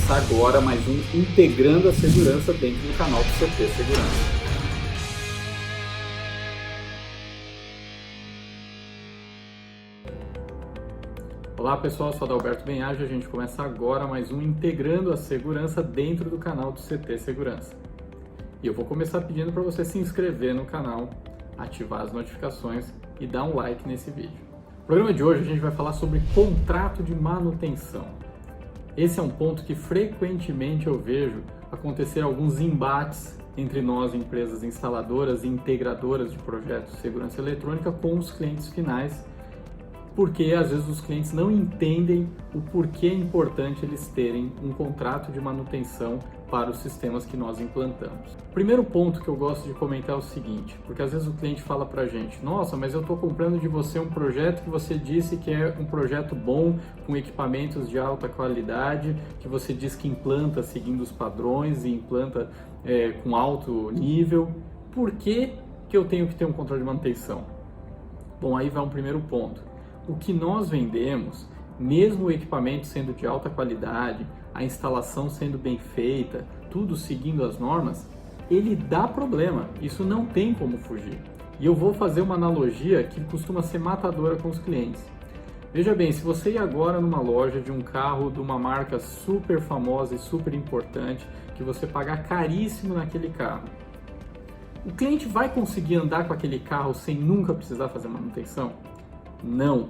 começar agora mais um Integrando a Segurança dentro do canal do CT Segurança. Olá pessoal, sou Adalberto Benhage, a gente começa agora mais um Integrando a Segurança dentro do canal do CT Segurança. E eu vou começar pedindo para você se inscrever no canal, ativar as notificações e dar um like nesse vídeo. No programa de hoje a gente vai falar sobre contrato de manutenção. Esse é um ponto que frequentemente eu vejo acontecer alguns embates entre nós, empresas instaladoras e integradoras de projetos de segurança eletrônica, com os clientes finais, porque às vezes os clientes não entendem o porquê é importante eles terem um contrato de manutenção para os sistemas que nós implantamos. O primeiro ponto que eu gosto de comentar é o seguinte, porque às vezes o cliente fala para a gente: nossa, mas eu estou comprando de você um projeto que você disse que é um projeto bom, com equipamentos de alta qualidade, que você diz que implanta seguindo os padrões e implanta com alto nível. Por que eu tenho que ter um controle de manutenção? Bom, aí vai um primeiro ponto. O que nós vendemos, mesmo o equipamento sendo de alta qualidade, a instalação sendo bem feita, tudo seguindo as normas, ele dá problema, isso não tem como fugir. E eu vou fazer uma analogia que costuma ser matadora com os clientes. Veja bem, se você ir agora numa loja de um carro de uma marca super famosa e super importante, que você pagar caríssimo naquele carro, o cliente vai conseguir andar com aquele carro sem nunca precisar fazer manutenção? Não.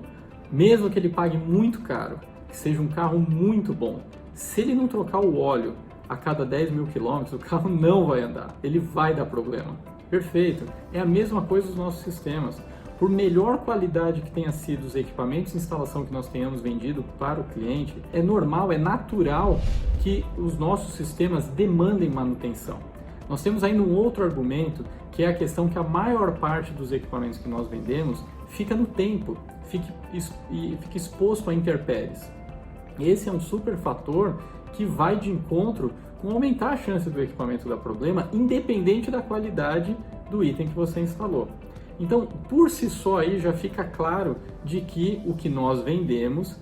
Mesmo que ele pague muito caro, que seja um carro muito bom, se ele não trocar o óleo a cada 10 mil quilômetros, o carro não vai andar, ele vai dar problema. Perfeito. É a mesma coisa dos nossos sistemas. Por melhor qualidade que tenha sido os equipamentos de instalação que nós tenhamos vendido para o cliente, é normal, é natural que os nossos sistemas demandem manutenção. Nós temos ainda um outro argumento, que é a questão que a maior parte dos equipamentos que nós vendemos fica no tempo, fica exposto a intempéries. Esse é um super fator que vai de encontro com aumentar a chance do equipamento dar problema, independente da qualidade do item que você instalou. Então, por si só aí já fica claro de que o que nós vendemos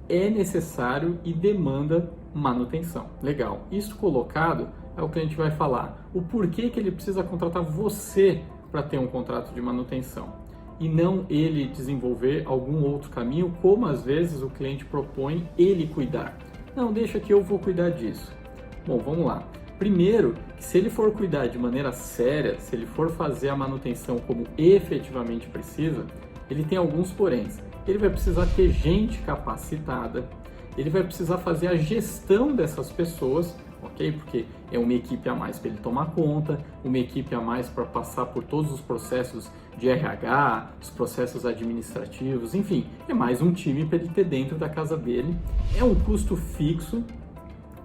é necessário e demanda manutenção. Legal. Isso colocado, aí o cliente vai falar o porquê que ele precisa contratar você para ter um contrato de manutenção e não ele desenvolver algum outro caminho, como às vezes o cliente propõe ele cuidar. Não, deixa que eu vou cuidar disso. Bom, vamos lá. Primeiro, se ele for cuidar de maneira séria, se ele for fazer a manutenção como efetivamente precisa, ele tem alguns poréns. Ele vai precisar ter gente capacitada, ele vai precisar fazer a gestão dessas pessoas, ok? Porque é uma equipe a mais para ele tomar conta, uma equipe a mais para passar por todos os processos de RH, os processos administrativos, enfim, é mais um time para ele ter dentro da casa dele. É um custo fixo,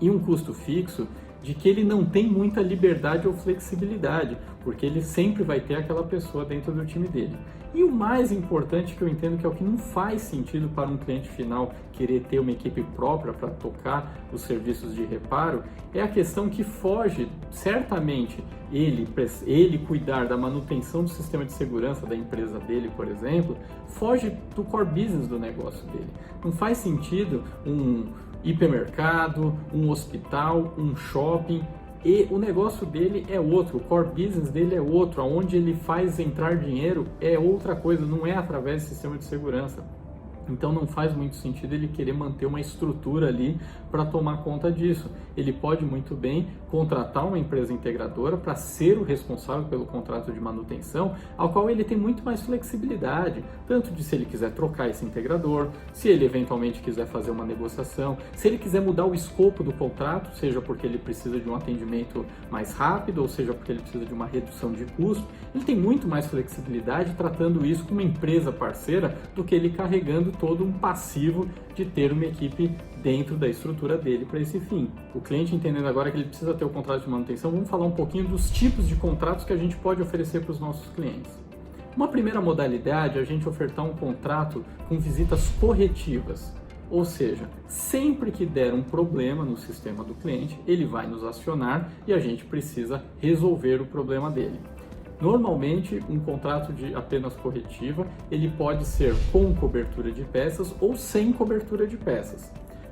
e um custo fixo de que ele não tem muita liberdade ou flexibilidade, porque ele sempre vai ter aquela pessoa dentro do time dele. E o mais importante, que eu entendo que é o que não faz sentido para um cliente final querer ter uma equipe própria para tocar os serviços de reparo, é a questão que foge, certamente, ele cuidar da manutenção do sistema de segurança da empresa dele, por exemplo, foge do core business do negócio dele. Não faz sentido um hipermercado, um hospital, um shopping, e o negócio dele é outro, o core business dele é outro, aonde ele faz entrar dinheiro é outra coisa, não é através do sistema de segurança. Então não faz muito sentido ele querer manter uma estrutura ali para tomar conta disso. Ele pode muito bem contratar uma empresa integradora para ser o responsável pelo contrato de manutenção, ao qual ele tem muito mais flexibilidade, tanto de se ele quiser trocar esse integrador, se ele eventualmente quiser fazer uma negociação, se ele quiser mudar o escopo do contrato, seja porque ele precisa de um atendimento mais rápido, ou seja porque ele precisa de uma redução de custo, ele tem muito mais flexibilidade tratando isso com uma empresa parceira do que ele carregando todo um passivo de ter uma equipe dentro da estrutura dele para esse fim. O cliente entendendo agora que ele precisa ter o contrato de manutenção, vamos falar um pouquinho dos tipos de contratos que a gente pode oferecer para os nossos clientes. Uma primeira modalidade é a gente ofertar um contrato com visitas corretivas, ou seja, sempre que der um problema no sistema do cliente, ele vai nos acionar e a gente precisa resolver o problema dele. Normalmente, um contrato de apenas corretiva, ele pode ser com cobertura de peças ou sem cobertura de peças.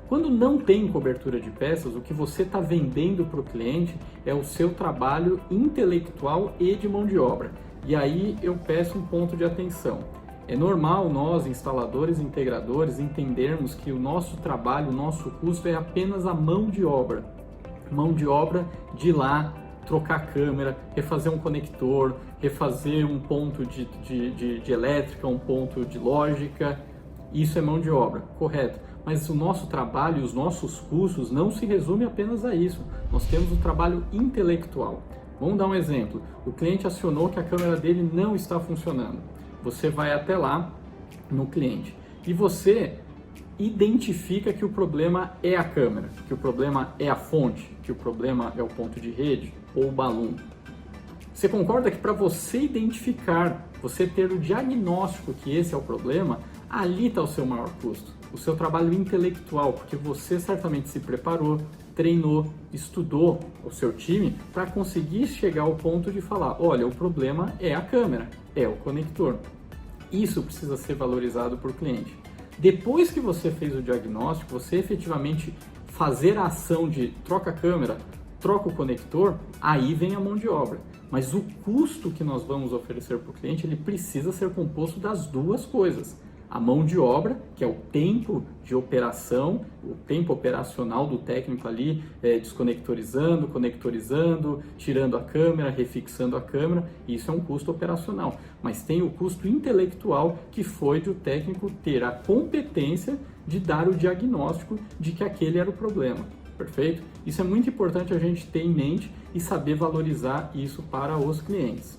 Quando não tem cobertura de peças, o que você está vendendo para o cliente é o seu trabalho intelectual e de mão de obra. E aí eu peço um ponto de atenção. É normal nós, instaladores e integradores, entendermos que o nosso trabalho, o nosso custo é apenas a mão de obra. Mão de obra de ir lá, trocar a câmera, refazer um conector, refazer um ponto de elétrica, um ponto de lógica. Isso é mão de obra, correto. Mas o nosso trabalho e os nossos custos não se resume apenas a isso. Nós temos o trabalho intelectual. Vamos dar um exemplo. O cliente acionou que a câmera dele não está funcionando. Você vai até lá no cliente e você identifica que o problema é a câmera, que o problema é a fonte, que o problema é o ponto de rede ou o balão. Você concorda que para você identificar, você ter o diagnóstico que esse é o problema, ali está o seu maior custo, o seu trabalho intelectual, porque você certamente se preparou, treinou, estudou o seu time para conseguir chegar ao ponto de falar, olha, o problema é a câmera, é o conector. Isso precisa ser valorizado por cliente. Depois que você fez o diagnóstico, você efetivamente fazer a ação de troca a câmera, troca o conector, aí vem a mão de obra. Mas o custo que nós vamos oferecer para o cliente, ele precisa ser composto das duas coisas. A mão de obra, que é o tempo de operação, o tempo operacional do técnico ali, desconectorizando, conectorizando, tirando a câmera, refixando a câmera, isso é um custo operacional. Mas tem o custo intelectual, que foi de o técnico ter a competência de dar o diagnóstico de que aquele era o problema. Perfeito? Isso é muito importante a gente ter em mente e saber valorizar isso para os clientes.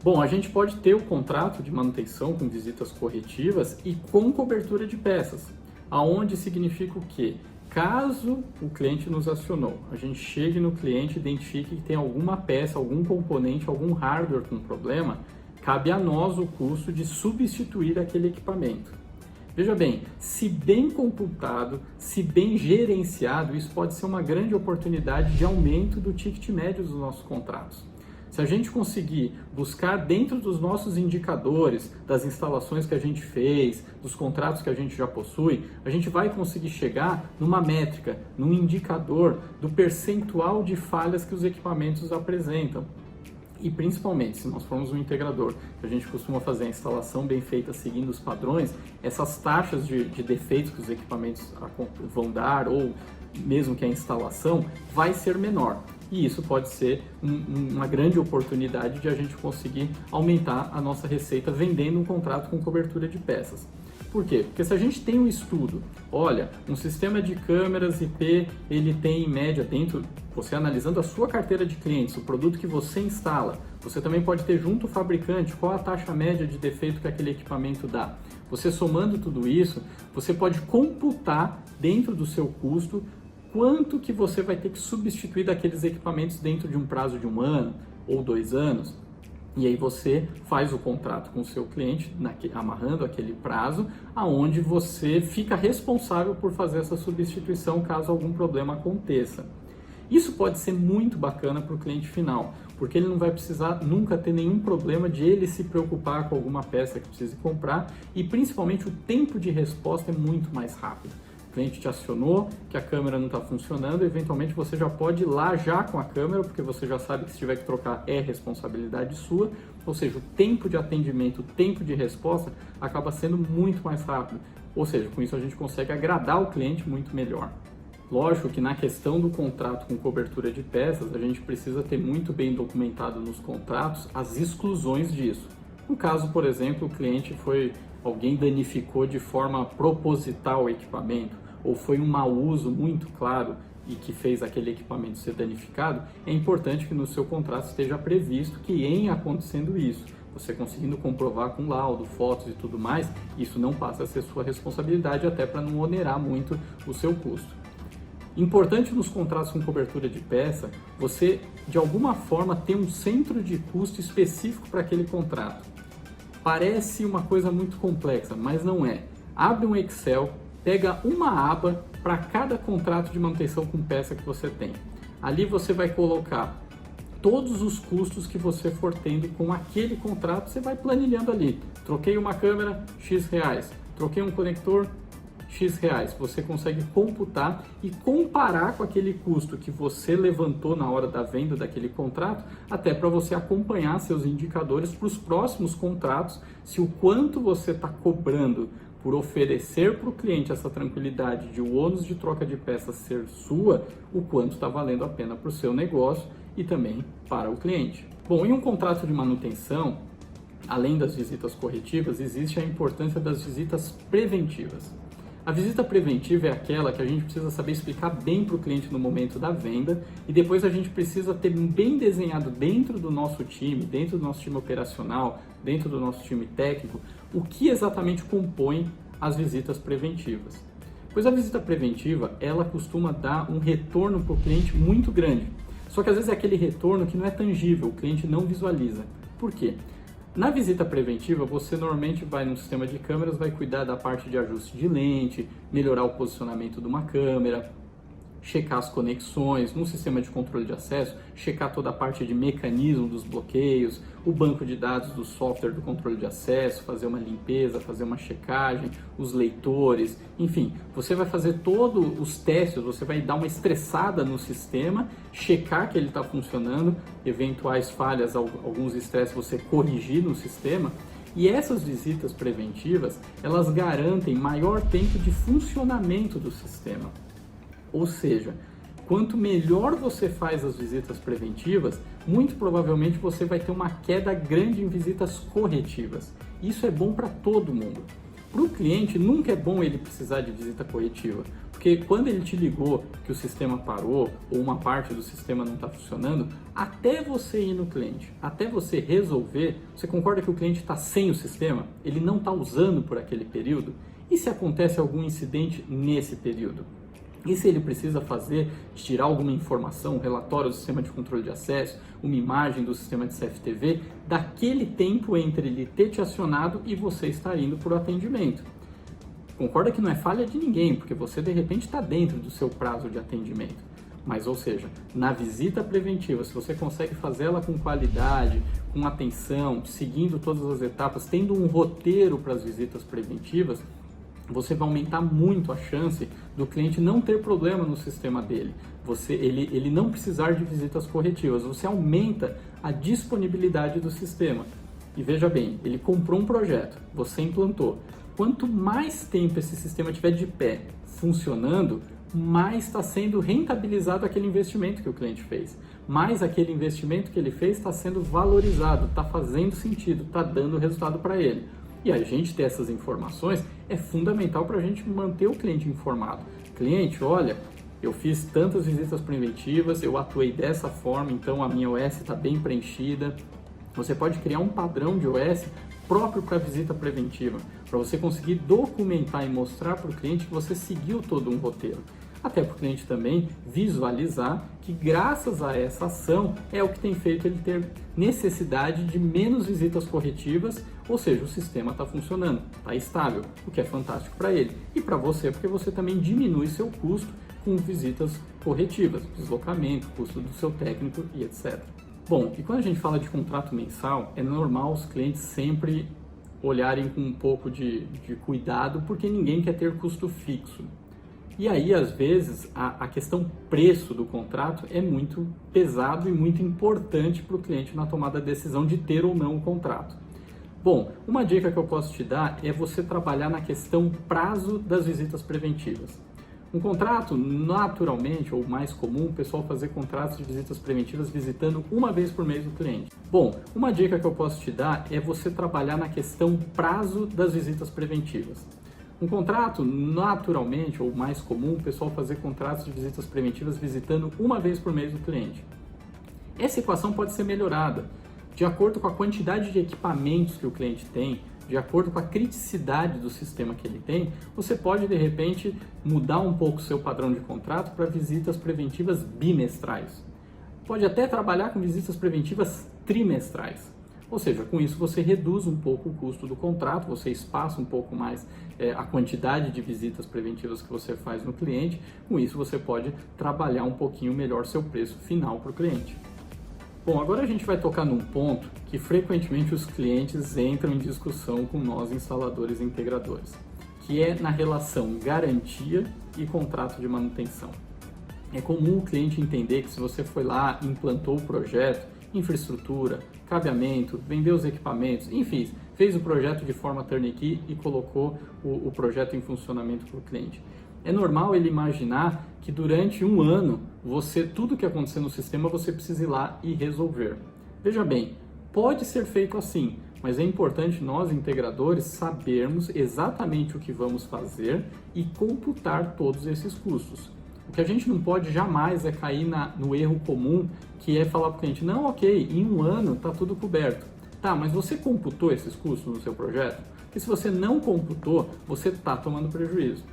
Bom, a gente pode ter o contrato de manutenção com visitas corretivas e com cobertura de peças, aonde significa o quê? Caso o cliente nos acionou, a gente chegue no cliente e identifique que tem alguma peça, algum componente, algum hardware com problema, cabe a nós o custo de substituir aquele equipamento. Veja bem, se bem computado, se bem gerenciado, isso pode ser uma grande oportunidade de aumento do ticket médio dos nossos contratos. Se a gente conseguir buscar dentro dos nossos indicadores, das instalações que a gente fez, dos contratos que a gente já possui, a gente vai conseguir chegar numa métrica, num indicador do percentual de falhas que os equipamentos apresentam. E principalmente, se nós formos um integrador, que a gente costuma fazer a instalação bem feita seguindo os padrões, essas taxas de defeitos que os equipamentos vão dar, ou mesmo que a instalação, vai ser menor. E isso pode ser uma grande oportunidade de a gente conseguir aumentar a nossa receita vendendo um contrato com cobertura de peças. Por quê? Porque se a gente tem um estudo, olha, um sistema de câmeras IP, ele tem em média dentro, você analisando a sua carteira de clientes, o produto que você instala, você também pode ter junto o fabricante qual a taxa média de defeito que aquele equipamento dá. Você somando tudo isso, você pode computar dentro do seu custo quanto que você vai ter que substituir daqueles equipamentos dentro de um prazo de 1 ano ou 2 anos. E aí você faz o contrato com o seu cliente, amarrando aquele prazo, aonde você fica responsável por fazer essa substituição caso algum problema aconteça. Isso pode ser muito bacana para o cliente final, porque ele não vai precisar nunca ter nenhum problema de ele se preocupar com alguma peça que precise comprar e principalmente o tempo de resposta é muito mais rápido. O cliente te acionou, que a câmera não está funcionando, eventualmente você já pode ir lá já com a câmera, porque você já sabe que se tiver que trocar é responsabilidade sua, ou seja, o tempo de atendimento, o tempo de resposta acaba sendo muito mais rápido, ou seja, com isso a gente consegue agradar o cliente muito melhor. Lógico que na questão do contrato com cobertura de peças, a gente precisa ter muito bem documentado nos contratos as exclusões disso. No caso, por exemplo, o cliente alguém danificou de forma proposital o equipamento, ou foi um mau uso muito claro e que fez aquele equipamento ser danificado, é importante que no seu contrato esteja previsto que em acontecendo isso, você conseguindo comprovar com laudo, fotos e tudo mais, isso não passa a ser sua responsabilidade, até para não onerar muito o seu custo. Importante nos contratos com cobertura de peça, você de alguma forma ter um centro de custo específico para aquele contrato. Parece uma coisa muito complexa, mas não é. Abre um Excel, pega uma aba para cada contrato de manutenção com peça que você tem. Ali você vai colocar todos os custos que você for tendo com aquele contrato, você vai planilhando ali. Troquei uma câmera, X reais. Troquei um conector, X reais. Você consegue computar e comparar com aquele custo que você levantou na hora da venda daquele contrato, até para você acompanhar seus indicadores para os próximos contratos, se o quanto você está cobrando por oferecer para o cliente essa tranquilidade de o ônus de troca de peças ser sua, o quanto está valendo a pena para o seu negócio e também para o cliente. Bom, em um contrato de manutenção, além das visitas corretivas, existe a importância das visitas preventivas. A visita preventiva é aquela que a gente precisa saber explicar bem para o cliente no momento da venda e depois a gente precisa ter bem desenhado dentro do nosso time operacional, dentro do nosso time técnico, o que exatamente compõe as visitas preventivas. Pois a visita preventiva, ela costuma dar um retorno para o cliente muito grande. Só que às vezes é aquele retorno que não é tangível, o cliente não visualiza. Por quê? Na visita preventiva, você normalmente vai no sistema de câmeras, vai cuidar da parte de ajuste de lente, melhorar o posicionamento de uma câmera, checar as conexões, no sistema de controle de acesso, checar toda a parte de mecanismo dos bloqueios, o banco de dados do software do controle de acesso, fazer uma limpeza, fazer uma checagem, os leitores, enfim, você vai fazer todos os testes, você vai dar uma estressada no sistema, checar que ele está funcionando, eventuais falhas, alguns estresses você corrigir no sistema. E essas visitas preventivas, elas garantem maior tempo de funcionamento do sistema. Ou seja, quanto melhor você faz as visitas preventivas, muito provavelmente você vai ter uma queda grande em visitas corretivas. Isso é bom para todo mundo. Para o cliente, nunca é bom ele precisar de visita corretiva, porque quando ele te ligou que o sistema parou ou uma parte do sistema não está funcionando, até você ir no cliente, até você resolver, você concorda que o cliente está sem o sistema? Ele não está usando por aquele período? E se acontece algum incidente nesse período? E se ele precisa fazer, tirar alguma informação, um relatório do sistema de controle de acesso, uma imagem do sistema de CFTV, daquele tempo entre ele ter te acionado e você estar indo para o atendimento. Concorda que não é falha de ninguém, porque você de repente está dentro do seu prazo de atendimento. Mas, ou seja, na visita preventiva, se você consegue fazê-la com qualidade, com atenção, seguindo todas as etapas, tendo um roteiro para as visitas preventivas, você vai aumentar muito a chance do cliente não ter problema no sistema dele. Ele não precisar de visitas corretivas. Você aumenta a disponibilidade do sistema. E veja bem, ele comprou um projeto, você implantou. Quanto mais tempo esse sistema estiver de pé, funcionando, mais está sendo rentabilizado aquele investimento que o cliente fez. Mais aquele investimento que ele fez está sendo valorizado, está fazendo sentido, está dando resultado para ele. E a gente ter essas informações é fundamental para a gente manter o cliente informado. Cliente, olha, eu fiz tantas visitas preventivas, eu atuei dessa forma, então a minha OS está bem preenchida. Você pode criar um padrão de OS próprio para visita preventiva, para você conseguir documentar e mostrar para o cliente que você seguiu todo um roteiro. Até para o cliente também visualizar que graças a essa ação é o que tem feito ele ter necessidade de menos visitas corretivas, ou seja, o sistema está funcionando, está estável, o que é fantástico para ele. E para você, porque você também diminui seu custo com visitas corretivas, deslocamento, custo do seu técnico e etc. Bom, e quando a gente fala de contrato mensal, é normal os clientes sempre olharem com um pouco de cuidado, porque ninguém quer ter custo fixo. E aí, às vezes, a questão preço do contrato é muito pesado e muito importante para o cliente na tomada da decisão de ter ou não o contrato. Bom, uma dica que eu posso te dar é você trabalhar na questão prazo das visitas preventivas. Um contrato, naturalmente, ou mais comum, o pessoal fazer contratos de visitas preventivas visitando uma vez por mês o cliente. Bom, uma dica que eu posso te dar é você trabalhar na questão prazo das visitas preventivas. Um contrato, naturalmente, ou mais comum, o pessoal fazer contratos de visitas preventivas visitando uma vez por mês o cliente. Essa equação pode ser melhorada de acordo com a quantidade de equipamentos que o cliente tem, de acordo com a criticidade do sistema que ele tem. Você pode, de repente, mudar um pouco o seu padrão de contrato para visitas preventivas bimestrais. Pode até trabalhar com visitas preventivas trimestrais. Ou seja, com isso você reduz um pouco o custo do contrato, você espaça um pouco mais a quantidade de visitas preventivas que você faz no cliente. Com isso você pode trabalhar um pouquinho melhor seu preço final para o cliente. Bom, agora a gente vai tocar num ponto que frequentemente os clientes entram em discussão com nós instaladores e integradores, que é na relação garantia e contrato de manutenção. É comum o cliente entender que se você foi lá, implantou o projeto, infraestrutura, cabeamento, vendeu os equipamentos, enfim, fez o projeto de forma turnkey e colocou o projeto em funcionamento para o cliente. É normal ele imaginar que durante um ano, tudo que acontecer no sistema, você precisa ir lá e resolver. Veja bem, pode ser feito assim, mas é importante nós, integradores, sabermos exatamente o que vamos fazer e computar todos esses custos. O que a gente não pode jamais é cair no erro comum, que é falar para o cliente, não, ok, em um ano está tudo coberto. Tá, mas você computou esses custos no seu projeto? Porque se você não computou, você está tomando prejuízo.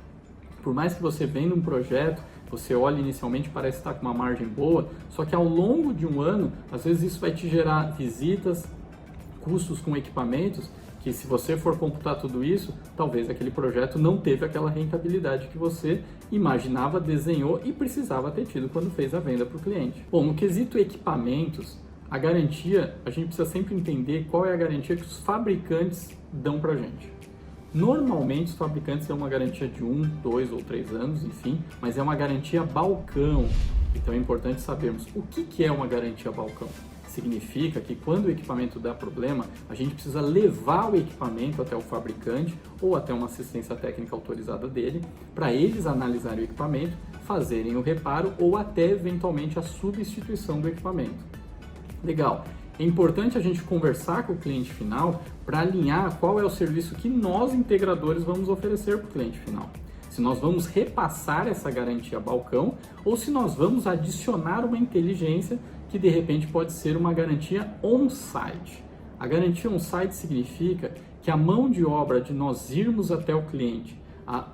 Por mais que você venda um projeto, você olha inicialmente parece estar com uma margem boa, só que ao longo de um ano, às vezes isso vai te gerar visitas, custos com equipamentos, que se você for computar tudo isso, talvez aquele projeto não teve aquela rentabilidade que você imaginava, desenhou e precisava ter tido quando fez a venda para o cliente. Bom, no quesito equipamentos, a garantia, a gente precisa sempre entender qual é a garantia que os fabricantes dão para a gente. Normalmente os fabricantes dão uma garantia de 1, 2 ou 3 anos, enfim, mas é uma garantia balcão. Então é importante sabermos o que é uma garantia balcão. Significa que quando o equipamento dá problema, a gente precisa levar o equipamento até o fabricante ou até uma assistência técnica autorizada dele, para eles analisarem o equipamento, fazerem o reparo ou até eventualmente a substituição do equipamento. Legal. É importante a gente conversar com o cliente final para alinhar qual é o serviço que nós, integradores, vamos oferecer para o cliente final. Se nós vamos repassar essa garantia balcão ou se nós vamos adicionar uma inteligência que de repente pode ser uma garantia on-site. A garantia on-site significa que a mão de obra de nós irmos até o cliente,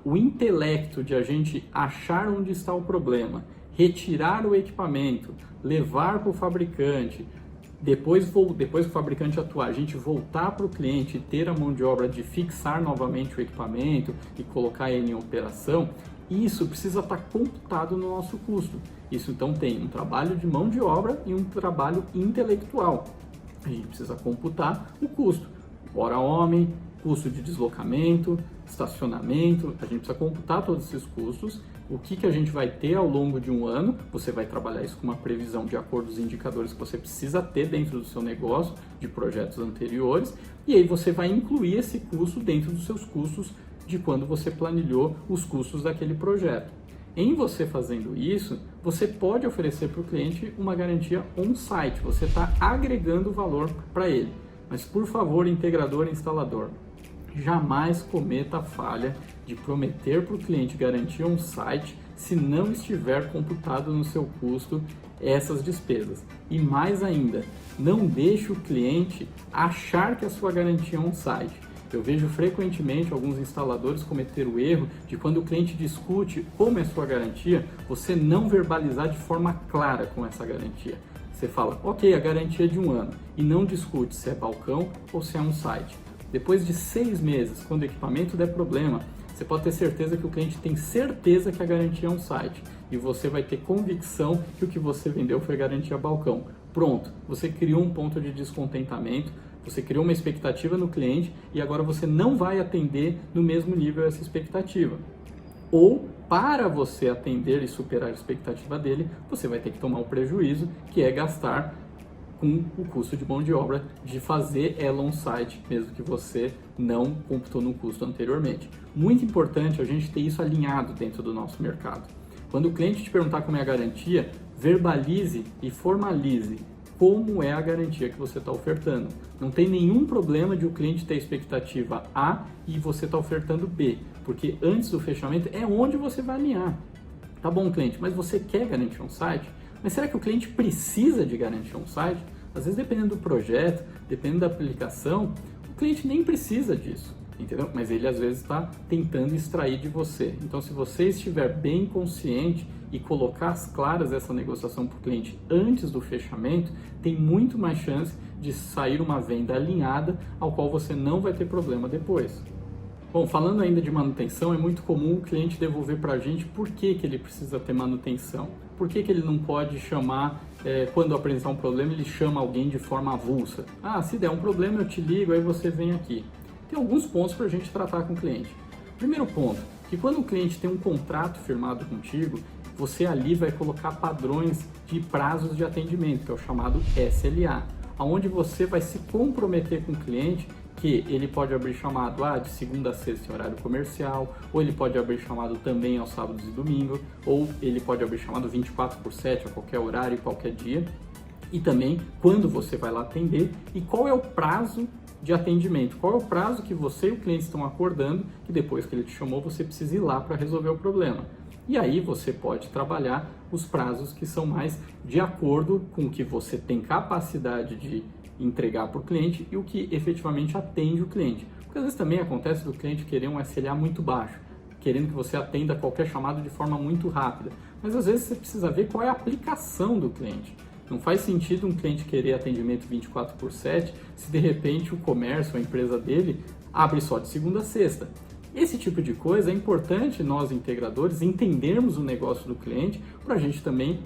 o intelecto de a gente achar onde está o problema, retirar o equipamento, levar para o fabricante, depois que o fabricante atuar, a gente voltar para o cliente e ter a mão de obra de fixar novamente o equipamento e colocar ele em operação, isso precisa estar computado no nosso custo. Isso então tem um trabalho de mão de obra e um trabalho intelectual. A gente precisa computar o custo, hora homem, custo de deslocamento, estacionamento, a gente precisa computar todos esses custos, o que a gente vai ter ao longo de um ano, você vai trabalhar isso com uma previsão de acordo com os indicadores que você precisa ter dentro do seu negócio, de projetos anteriores, e aí você vai incluir esse custo dentro dos seus custos de quando você planilhou os custos daquele projeto. Em você fazendo isso, você pode oferecer para o cliente uma garantia on-site, você está agregando valor para ele. Mas por favor, integrador e instalador, jamais cometa a falha de prometer para o cliente garantia on-site se não estiver computado no seu custo essas despesas. E mais ainda, não deixe o cliente achar que a sua garantia é on-site. Eu vejo frequentemente alguns instaladores cometer o erro de quando o cliente discute como é a sua garantia, você não verbalizar de forma clara com essa garantia. Você fala, ok, a garantia é de um ano, e não discute se é balcão ou se é on-site. Depois de 6 meses, quando o equipamento der problema, você pode ter certeza que o cliente tem certeza que a garantia é on-site e você vai ter convicção que o que você vendeu foi garantia balcão. Pronto, você criou um ponto de descontentamento, você criou uma expectativa no cliente e agora você não vai atender no mesmo nível essa expectativa. Ou, para você atender e superar a expectativa dele, você vai ter que tomar o prejuízo, que é gastar com o custo de mão de obra de fazer ela on-site, mesmo que você não computou no custo anteriormente. Muito importante a gente ter isso alinhado dentro do nosso mercado. Quando o cliente te perguntar como é a garantia, verbalize e formalize como é a garantia que você está ofertando. Não tem nenhum problema de o cliente ter expectativa A e você está ofertando B, porque antes do fechamento é onde você vai alinhar. Tá bom, cliente, mas você quer garantia on-site? Mas será que o cliente precisa de garantia on-site? Às vezes, dependendo do projeto, dependendo da aplicação, o cliente nem precisa disso, entendeu? Mas ele, às vezes, está tentando extrair de você. Então, se você estiver bem consciente e colocar as claras essa negociação para o cliente antes do fechamento, tem muito mais chance de sair uma venda alinhada, ao qual você não vai ter problema depois. Bom, falando ainda de manutenção, é muito comum o cliente devolver para a gente por que ele precisa ter manutenção. Por que ele não pode chamar, quando apresentar um problema, ele chama alguém de forma avulsa? Ah, se der um problema eu te ligo, aí você vem aqui. Tem alguns pontos para a gente tratar com o cliente. Primeiro ponto, que quando o cliente tem um contrato firmado contigo, você ali vai colocar padrões de prazos de atendimento, que é o chamado SLA, onde você vai se comprometer com o cliente que ele pode abrir chamado de segunda a sexta em horário comercial, ou ele pode abrir chamado também aos sábados e domingos, ou ele pode abrir chamado 24/7 a qualquer horário e qualquer dia, e também quando você vai lá atender e qual é o prazo de atendimento, qual é o prazo que você e o cliente estão acordando, que depois que ele te chamou você precisa ir lá para resolver o problema. E aí você pode trabalhar os prazos que são mais de acordo com o que você tem capacidade de entregar para o cliente e o que efetivamente atende o cliente. Porque às vezes também acontece do cliente querer um SLA muito baixo, querendo que você atenda qualquer chamado de forma muito rápida. Mas às vezes você precisa ver qual é a aplicação do cliente. Não faz sentido um cliente querer atendimento 24/7 se de repente o comércio, a empresa dele, abre só de segunda a sexta. Esse tipo de coisa é importante nós integradores entendermos o negócio do cliente para a gente também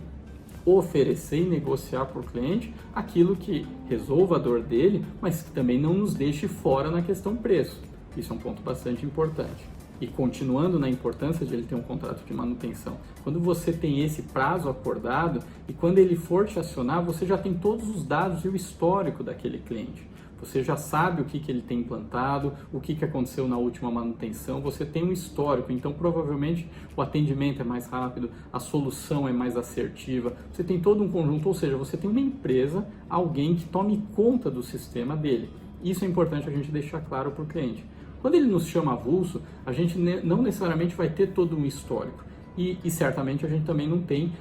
oferecer e negociar para o cliente aquilo que resolva a dor dele, mas que também não nos deixe fora na questão preço. Isso é um ponto bastante importante. E continuando na importância de ele ter um contrato de manutenção, quando você tem esse prazo acordado e quando ele for te acionar, você já tem todos os dados e o histórico daquele cliente. Você já sabe o que ele tem implantado, o que aconteceu na última manutenção, você tem um histórico, então provavelmente o atendimento é mais rápido, a solução é mais assertiva, você tem todo um conjunto, ou seja, você tem uma empresa, alguém que tome conta do sistema dele. Isso é importante a gente deixar claro para o cliente. Quando ele nos chama avulso, a gente não necessariamente vai ter todo um histórico e certamente a gente também não tem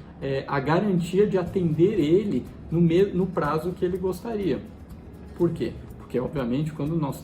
a garantia de atender ele no prazo que ele gostaria. Por quê? Porque, obviamente, quando nós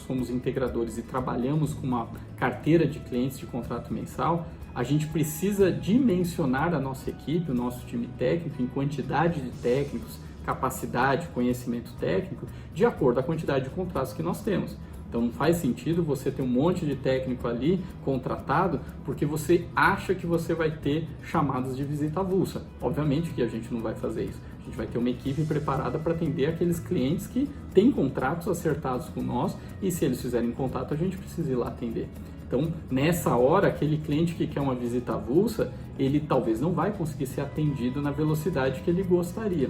somos integradores e trabalhamos com uma carteira de clientes de contrato mensal, a gente precisa dimensionar a nossa equipe, o nosso time técnico, em quantidade de técnicos, capacidade, conhecimento técnico, de acordo com a quantidade de contratos que nós temos. Então, não faz sentido você ter um monte de técnico ali contratado porque você acha que você vai ter chamadas de visita avulsa. Obviamente que a gente não vai fazer isso. A gente vai ter uma equipe preparada para atender aqueles clientes que têm contratos acertados com nós e se eles fizerem contato, a gente precisa ir lá atender. Então, nessa hora, aquele cliente que quer uma visita avulsa, ele talvez não vai conseguir ser atendido na velocidade que ele gostaria.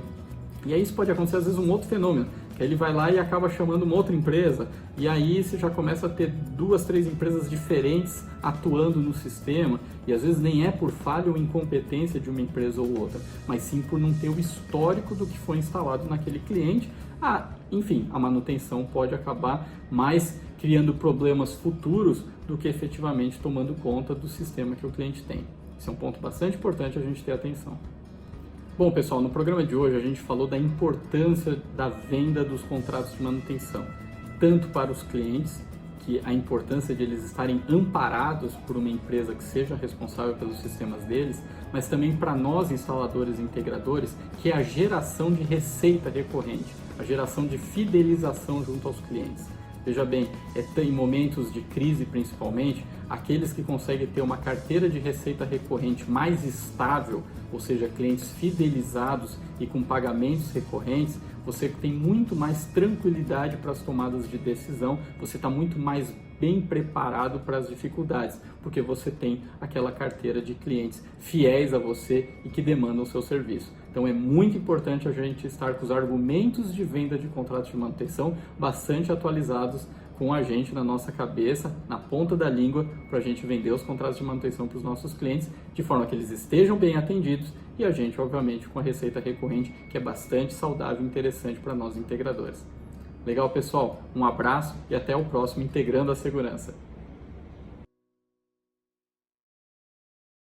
E aí isso pode acontecer, às vezes, um outro fenômeno, que ele vai lá e acaba chamando uma outra empresa, e aí você já começa a ter 2, 3 empresas diferentes atuando no sistema, e às vezes nem é por falha ou incompetência de uma empresa ou outra, mas sim por não ter o histórico do que foi instalado naquele cliente. Enfim, a manutenção pode acabar mais criando problemas futuros do que efetivamente tomando conta do sistema que o cliente tem. Isso é um ponto bastante importante a gente ter atenção. Bom, pessoal, no programa de hoje a gente falou da importância da venda dos contratos de manutenção, tanto para os clientes, que a importância de eles estarem amparados por uma empresa que seja responsável pelos sistemas deles, mas também para nós instaladores e integradores, que é a geração de receita recorrente, a geração de fidelização junto aos clientes. Veja bem, em momentos de crise principalmente, aqueles que conseguem ter uma carteira de receita recorrente mais estável, ou seja, clientes fidelizados e com pagamentos recorrentes, você tem muito mais tranquilidade para as tomadas de decisão, você está muito mais bem preparado para as dificuldades, porque você tem aquela carteira de clientes fiéis a você e que demandam o seu serviço. Então é muito importante a gente estar com os argumentos de venda de contratos de manutenção bastante atualizados com a gente na nossa cabeça, na ponta da língua, para a gente vender os contratos de manutenção para os nossos clientes, de forma que eles estejam bem atendidos e a gente, obviamente, com a receita recorrente, que é bastante saudável e interessante para nós integradores. Legal, pessoal? Um abraço e até o próximo Integrando a Segurança.